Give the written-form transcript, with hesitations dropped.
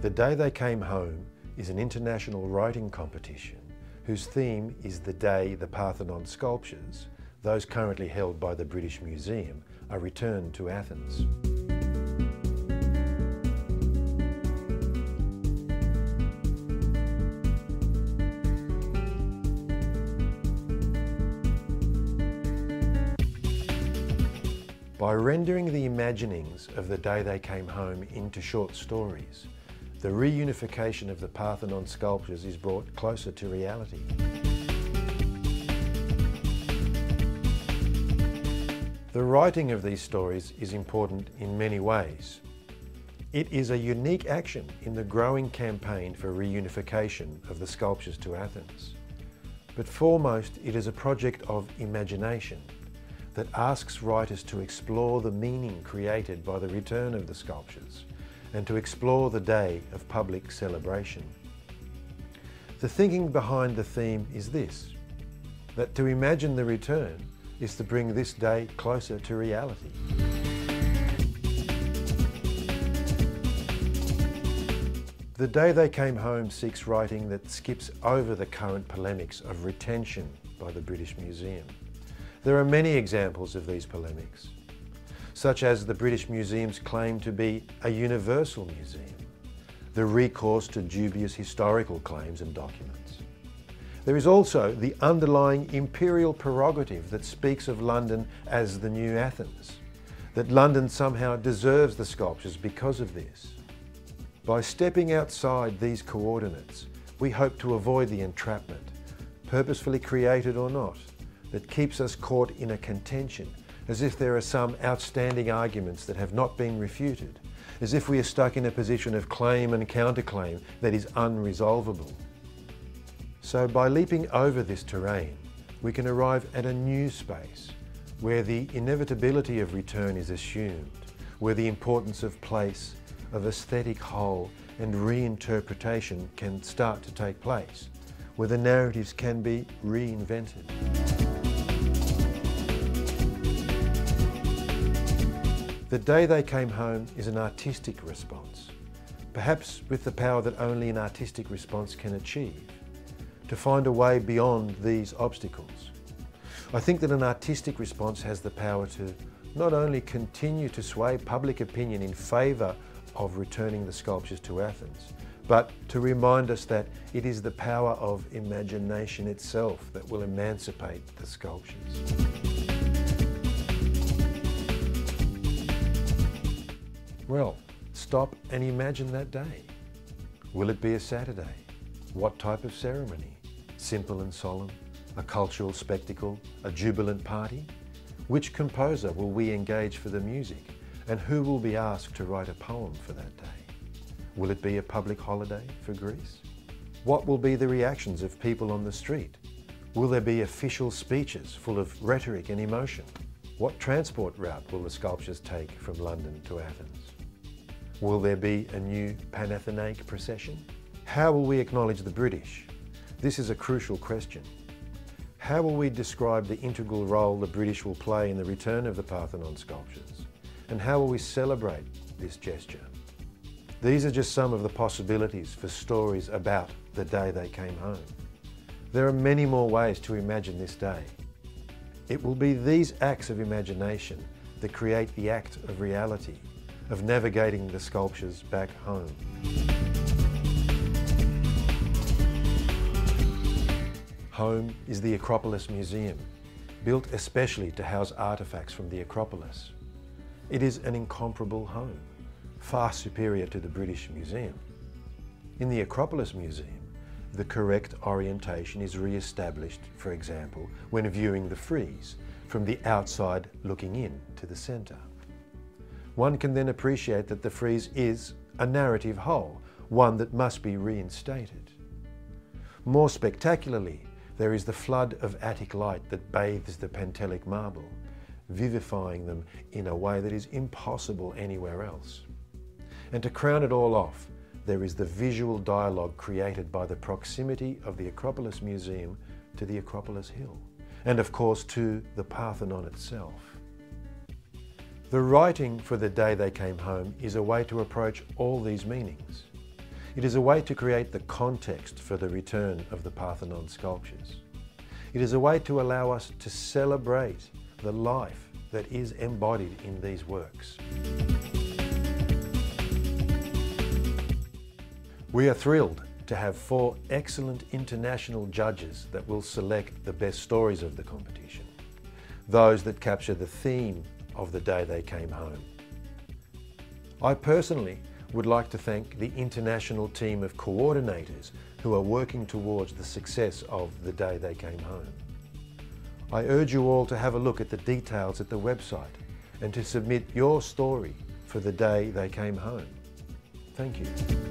The Day They Came Home is an international writing competition whose theme is the day the Parthenon sculptures, those currently held by the British Museum, are returned to Athens. By rendering the imaginings of the day they came home into short stories, the reunification of the Parthenon sculptures is brought closer to reality. The writing of these stories is important in many ways. It is a unique action in the growing campaign for reunification of the sculptures to Athens. But foremost, it is a project of imagination that asks writers to explore the meaning created by the return of the sculptures and to explore the day of public celebration. The thinking behind the theme is this, that to imagine the return is to bring this day closer to reality. The Day They Came Home seeks writing that skips over the current polemics of retention by the British Museum. There are many examples of these polemics, such as the British Museum's claim to be a universal museum, the recourse to dubious historical claims and documents. There is also the underlying imperial prerogative that speaks of London as the new Athens, that London somehow deserves the sculptures because of this. By stepping outside these coordinates, we hope to avoid the entrapment, purposefully created or not, that keeps us caught in a contention, as if there are some outstanding arguments that have not been refuted, as if we are stuck in a position of claim and counterclaim that is unresolvable. So by leaping over this terrain, we can arrive at a new space where the inevitability of return is assumed, where the importance of place, of aesthetic whole and reinterpretation can start to take place, where the narratives can be reinvented. The Day They Came Home is an artistic response, perhaps with the power that only an artistic response can achieve, to find a way beyond these obstacles. I think that an artistic response has the power to not only continue to sway public opinion in favour of returning the sculptures to Athens, but to remind us that it is the power of imagination itself that will emancipate the sculptures. Well, stop and imagine that day. Will it be a Saturday? What type of ceremony? Simple and solemn? A cultural spectacle? A jubilant party? Which composer will we engage for the music? And who will be asked to write a poem for that day? Will it be a public holiday for Greece? What will be the reactions of people on the street? Will there be official speeches full of rhetoric and emotion? What transport route will the sculptures take from London to Athens? Will there be a new Panathenaic procession? How will we acknowledge the British? This is a crucial question. How will we describe the integral role the British will play in the return of the Parthenon sculptures? And how will we celebrate this gesture? These are just some of the possibilities for stories about the day they came home. There are many more ways to imagine this day. It will be these acts of imagination that create the act of reality, of navigating the sculptures back home. Home is the Acropolis Museum, built especially to house artefacts from the Acropolis. It is an incomparable home, far superior to the British Museum. In the Acropolis Museum, the correct orientation is re-established, for example, when viewing the frieze, from the outside looking in to the centre. One can then appreciate that the frieze is a narrative whole, one that must be reinstated. More spectacularly, there is the flood of Attic light that bathes the Pentelic marble, vivifying them in a way that is impossible anywhere else. And to crown it all off, there is the visual dialogue created by the proximity of the Acropolis Museum to the Acropolis Hill, and of course to the Parthenon itself. The writing for the day they came home is a way to approach all these meanings. It is a way to create the context for the return of the Parthenon sculptures. It is a way to allow us to celebrate the life that is embodied in these works. We are thrilled to have 4 excellent international judges that will select the best stories of the competition, those that capture the theme of the day they came home. I personally would like to thank the international team of coordinators who are working towards the success of the day they came home. I urge you all to have a look at the details at the website and to submit your story for the day they came home. Thank you.